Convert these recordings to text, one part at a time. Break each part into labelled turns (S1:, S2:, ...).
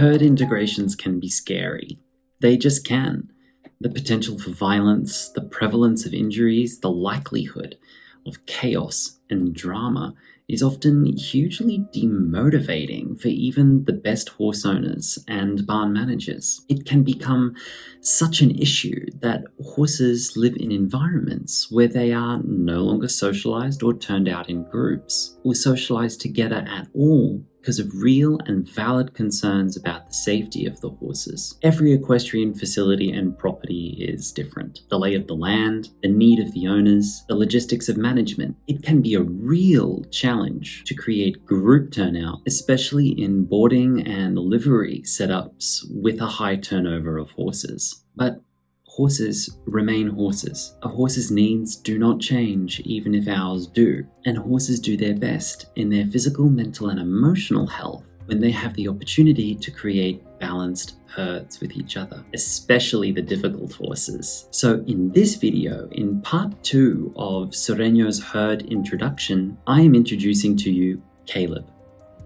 S1: Herd integrations can be scary. They just can. The potential for violence, the prevalence of injuries, the likelihood of chaos and drama is often hugely demotivating for even the best horse owners and barn managers. It can become such an issue that horses live in environments where they are no longer socialized or turned out in groups, or socialized together at all because of real and valid concerns about the safety of the horses. Every equestrian facility and property is different. The lay of the land, the need of the owners, the logistics of management. It can be a real challenge to create group turnout, especially in boarding and livery setups with a high turnover of horses. But horses remain horses. A horse's needs do not change even if ours do. And horses do their best in their physical, mental, and emotional health when they have the opportunity to create balanced herds with each other, especially the difficult horses. So in this video, in part 2 of Sureño's herd introduction, I am introducing to you Caleb.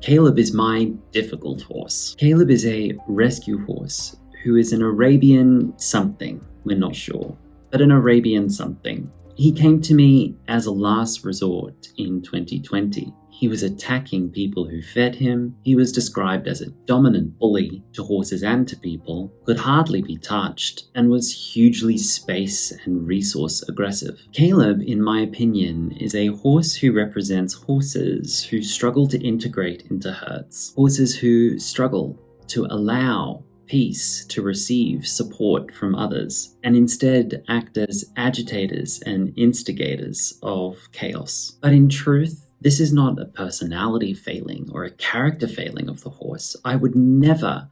S1: Caleb is my difficult horse. Caleb is a rescue horse who is an Arabian something. We're not sure, but an Arabian something. He came to me as a last resort in 2020. He was attacking people who fed him. He was described as a dominant bully to horses and to people, could hardly be touched, and was hugely space and resource aggressive. Caleb, in my opinion, is a horse who represents horses who struggle to integrate into herds. Horses who struggle to allow peace, to receive support from others, and instead act as agitators and instigators of chaos. But in truth, this is not a personality failing or a character failing of the horse. I would never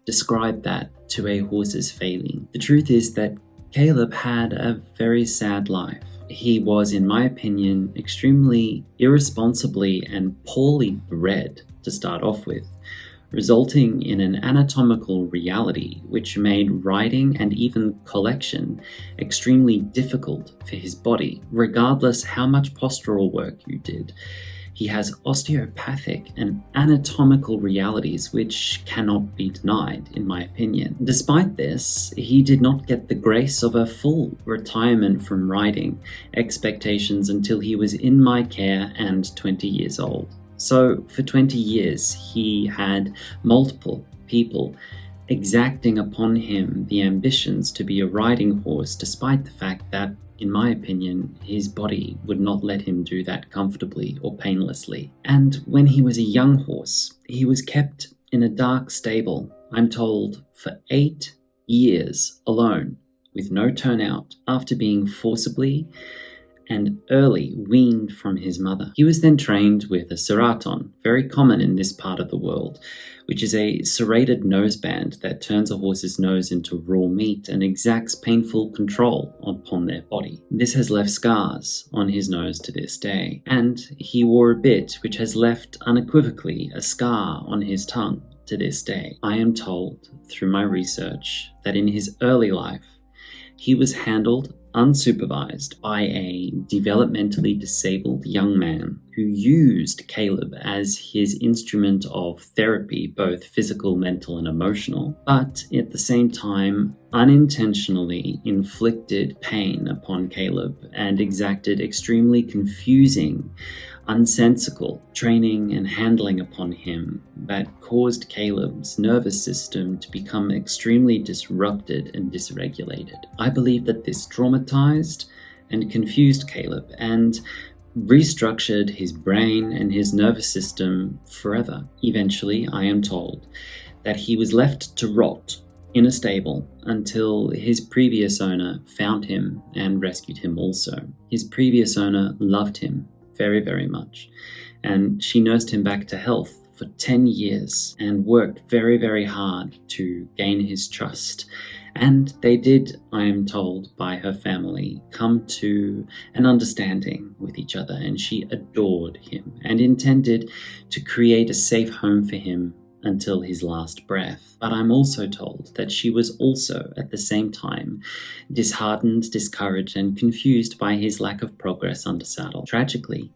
S1: describe that to a horse's failing. The truth is that Caleb had a very sad life. He was, in my opinion, extremely irresponsibly and poorly bred to start off with, resulting in an anatomical reality which made riding and even collection extremely difficult for his body, regardless how much postural work you did. He has osteopathic and anatomical realities which cannot be denied, in my opinion. Despite this, he did not get the grace of a full retirement from riding expectations until he was in my care and 20 years old. So for 20 years, he had multiple people exacting upon him the ambitions to be a riding horse, despite the fact that, in my opinion, his body would not let him do that comfortably or painlessly. And when he was a young horse, he was kept in a dark stable, I'm told, for 8 years alone, with no turnout, after being forcibly and early weaned from his mother. He was then trained with a serraton, very common in this part of the world, which is a serrated noseband that turns a horse's nose into raw meat and exacts painful control upon their body. This has left scars on his nose to this day, and he wore a bit which has left unequivocally a scar on his tongue to this day. I am told through my research that in his early life, he was handled unsupervised by a developmentally disabled young man who used Caleb as his instrument of therapy, both physical, mental, and emotional, but at the same time unintentionally inflicted pain upon Caleb and exacted extremely confusing, unsensical training and handling upon him that caused Caleb's nervous system to become extremely disrupted and dysregulated. I believe that this traumatized and confused Caleb and restructured his brain and his nervous system forever. Eventually, I am told that he was left to rot in a stable until his previous owner found him and rescued him also. His previous owner loved him very, very much, and she nursed him back to health for 10 years and worked very, very hard to gain his trust. And they did, I am told by her family, come to an understanding with each other, and she adored him and intended to create a safe home for him until his last breath. But I'm also told that she was also, at the same time, disheartened, discouraged, and confused by his lack of progress under saddle. Tragically,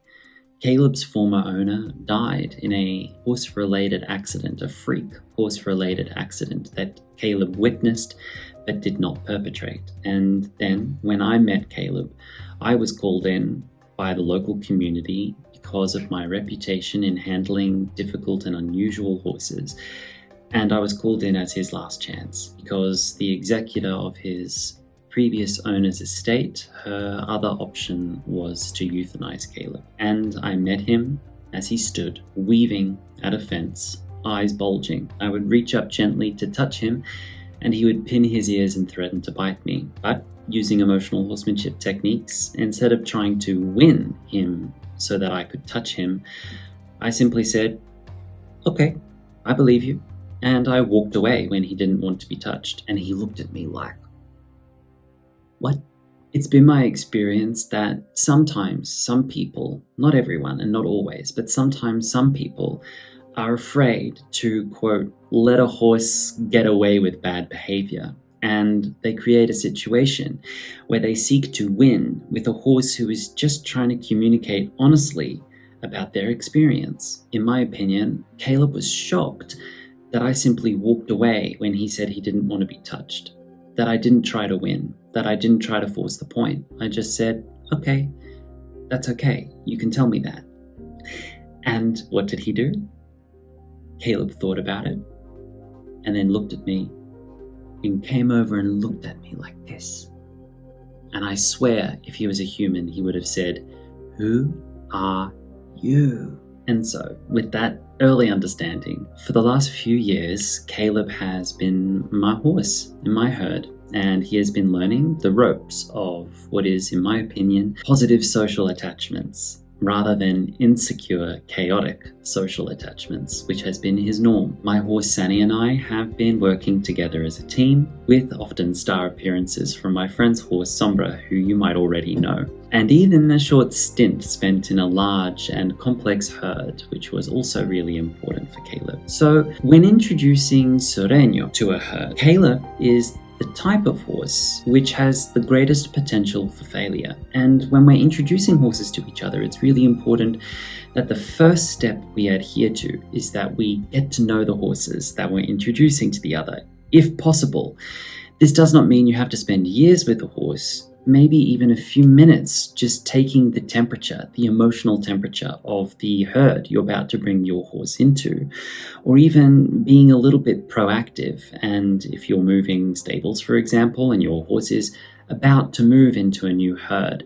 S1: Caleb's former owner died in a horse-related accident, a freak horse-related accident that Caleb witnessed but did not perpetrate. And then, when I met Caleb, I was called in by the local community because of my reputation in handling difficult and unusual horses. And I was called in as his last chance because the executor of his previous owner's estate, her other option was to euthanize Caleb. And I met him as he stood, weaving at a fence, eyes bulging. I would reach up gently to touch him, and he would pin his ears and threaten to bite me. But using emotional horsemanship techniques, instead of trying to win him so that I could touch him, I simply said, "Okay, I believe you." And I walked away when he didn't want to be touched, and he looked at me like, "What?" It's been my experience that sometimes some people, not everyone and not always, but sometimes some people are afraid to, quote, let a horse get away with bad behavior. And they create a situation where they seek to win with a horse who is just trying to communicate honestly about their experience. In my opinion, Caleb was shocked that I simply walked away when he said he didn't want to be touched, that I didn't try to win, that I didn't try to force the point. I just said, "Okay, that's okay. You can tell me that." And what did he do? Caleb thought about it and then looked at me and came over and looked at me like this. And I swear if he was a human, he would have said, "Who are you?" And so, with that early understanding, for the last few years, Caleb has been my horse in my herd, and he has been learning the ropes of what is, in my opinion, positive social attachments, rather than insecure, chaotic social attachments, which has been his norm. My horse Sani and I have been working together as a team, with often star appearances from my friend's horse Sombra, who you might already know, and even a short stint spent in a large and complex herd, which was also really important for Caleb. So when introducing Sureño to a herd, Caleb is the type of horse which has the greatest potential for failure. And when we're introducing horses to each other, it's really important that the first step we adhere to is that we get to know the horses that we're introducing to the other, if possible. This does not mean you have to spend years with a horse, maybe even a few minutes just taking the temperature, the emotional temperature of the herd you're about to bring your horse into, or even being a little bit proactive. And if you're moving stables, for example, and your horse is about to move into a new herd,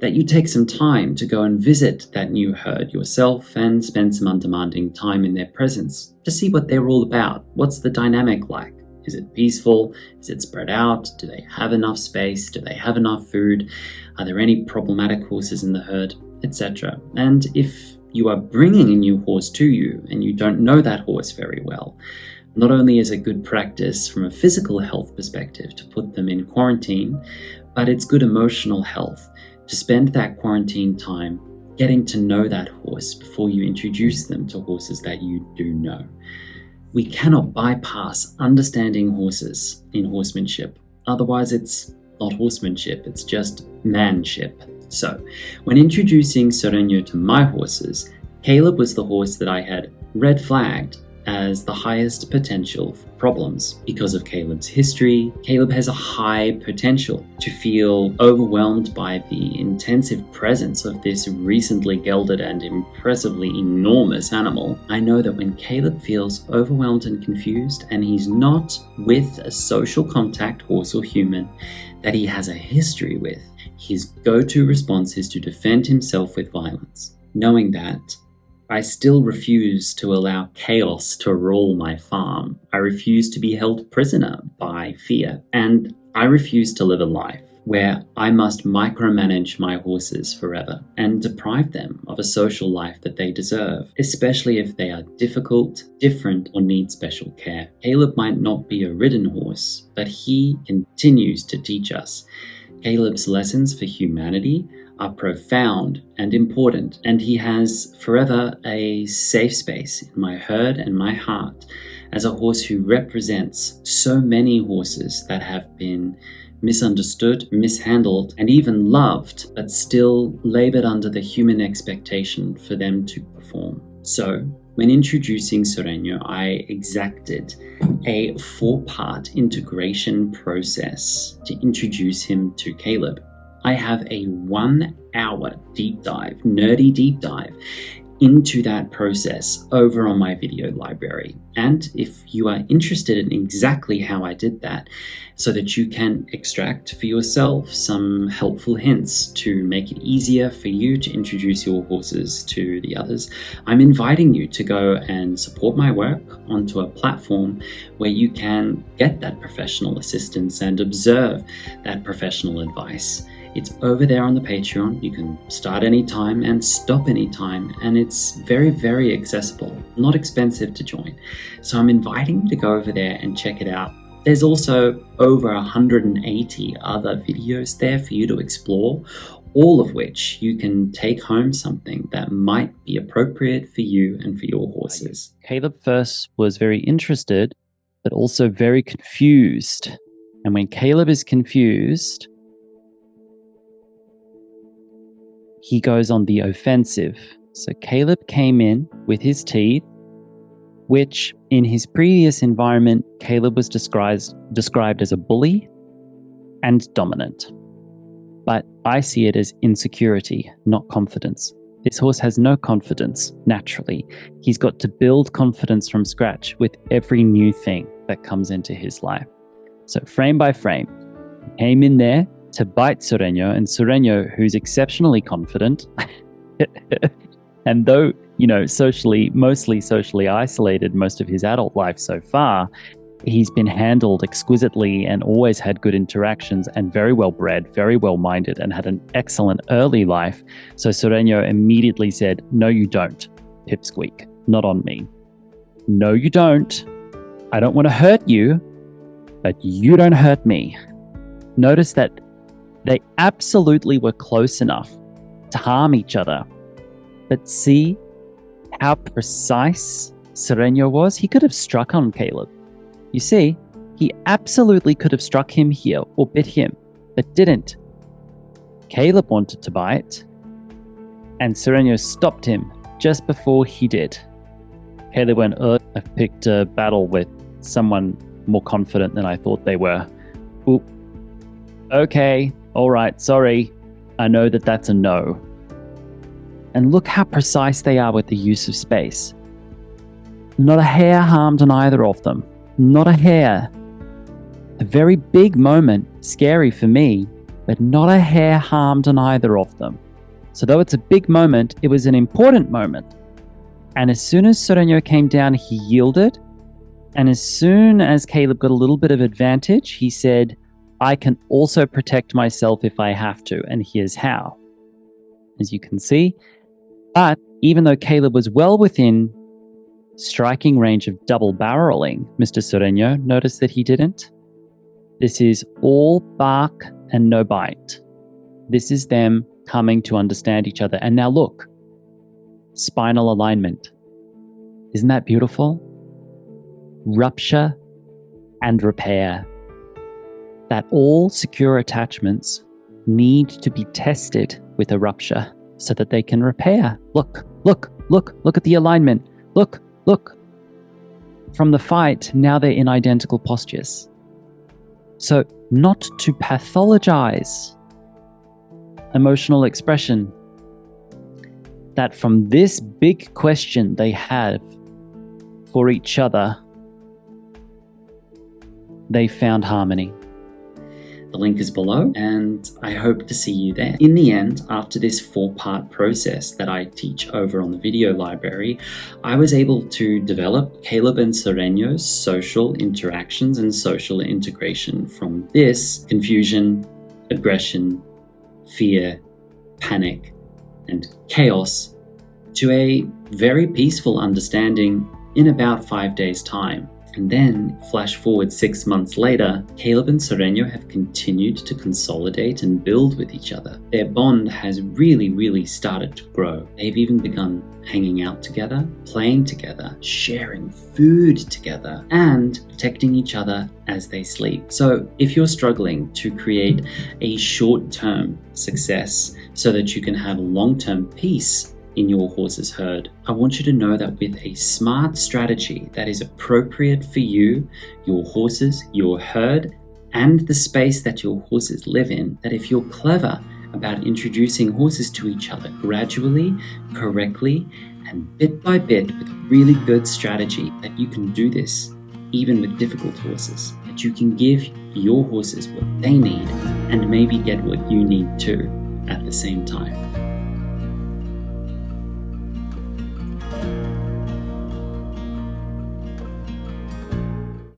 S1: that you take some time to go and visit that new herd yourself and spend some undemanding time in their presence to see what they're all about. What's the dynamic like? Is it peaceful? Is it spread out? Do they have enough space? Do they have enough food? Are there any problematic horses in the herd? Etc. And if you are bringing a new horse to you and you don't know that horse very well, not only is it good practice from a physical health perspective to put them in quarantine, but it's good emotional health to spend that quarantine time getting to know that horse before you introduce them to horses that you do know. We cannot bypass understanding horses in horsemanship. Otherwise, it's not horsemanship, it's just manship. So, when introducing Sureño to my horses, Caleb was the horse that I had red flagged as the highest potential for problems. Because of Caleb's history, Caleb has a high potential to feel overwhelmed by the intensive presence of this recently gelded and impressively enormous animal. I know that when Caleb feels overwhelmed and confused and he's not with a social contact horse or human that he has a history with, his go-to response is to defend himself with violence. Knowing that, I still refuse to allow chaos to rule my farm. I refuse to be held prisoner by fear. And I refuse to live a life where I must micromanage my horses forever and deprive them of a social life that they deserve, especially if they are difficult, different, or need special care. Caleb might not be a ridden horse, but he continues to teach us. Caleb's lessons for humanity are profound and important, and he has forever a safe space in my herd and my heart as a horse who represents so many horses that have been misunderstood, mishandled, and even loved, but still labored under the human expectation for them to perform. So, when introducing Sureño, I exacted a 4-part integration process to introduce him to Caleb. I have a 1-hour deep dive, nerdy deep dive, into that process over on my video library. And if you are interested in exactly how I did that, so that you can extract for yourself some helpful hints to make it easier for you to introduce your horses to the others, I'm inviting you to go and support my work onto a platform where you can get that professional assistance and observe that professional advice. It's over there on the Patreon. You can start anytime and stop anytime, and it's very, very accessible, not expensive to join. So I'm inviting you to go over there and check it out. There's also over 180 other videos there for you to explore, all of which you can take home something that might be appropriate for you and for your horses.
S2: Caleb first was very interested, but also very confused. And when Caleb is confused, he goes on the offensive. So Caleb came in with his teeth, which in his previous environment, Caleb was described as a bully and dominant. But I see it as insecurity, not confidence. This horse has no confidence naturally. He's got to build confidence from scratch with every new thing that comes into his life. So frame by frame, he came in there to bite Sureño, and Sureño, who's exceptionally confident, and though, mostly socially isolated most of his adult life so far, he's been handled exquisitely and always had good interactions and very well bred, very well minded, and had an excellent early life. So Sureño immediately said, "No, you don't, Pipsqueak, not on me. No, you don't. I don't want to hurt you, but you don't hurt me." Notice that they absolutely were close enough to harm each other. But see how precise Sureño was? He could have struck on Caleb. You see, he absolutely could have struck him here or bit him, but didn't. Caleb wanted to bite, and Sureño stopped him just before he did. Caleb went, I've picked a battle with someone more confident than I thought they were. Oop. Okay, all right, sorry. I know that that's a no. And look how precise they are with the use of space. Not a hair harmed on either of them. Not a hair. A very big moment, scary for me, but not a hair harmed on either of them. So though it's a big moment, it was an important moment. And as soon as Sureño came down, he yielded. And as soon as Caleb got a little bit of advantage, he said, I can also protect myself if I have to, and here's how. As you can see, but even though Caleb was well within striking range of double barreling, Mr. Sureño, notice that he didn't. This is all bark and no bite. This is them coming to understand each other. And now look, spinal alignment. Isn't that beautiful? Rupture and repair. That all secure attachments need to be tested with a rupture so that they can repair. Look at the alignment. Look. From the fight, now they're in identical postures. So not to pathologize emotional expression, that from this big question they have for each other, they found harmony.
S1: The link is below, and I hope to see you there. In the end, after this 4-part process that I teach over on the video library, I was able to develop Caleb and Sureño's social interactions and social integration from this confusion, aggression, fear, panic, and chaos to a very peaceful understanding in about 5 days' time. And then, flash forward 6 months later, Caleb and Sereno have continued to consolidate and build with each other. Their bond has really started to grow. They've even begun hanging out together, playing together, sharing food together, and protecting each other as they sleep. So if you're struggling to create a short-term success so that you can have long-term peace in your horse's herd, I want you to know that with a smart strategy that is appropriate for you, your horses, your herd, and the space that your horses live in, that if you're clever about introducing horses to each other gradually, correctly, and bit by bit with really good strategy, that you can do this even with difficult horses, that you can give your horses what they need and maybe get what you need too at the same time.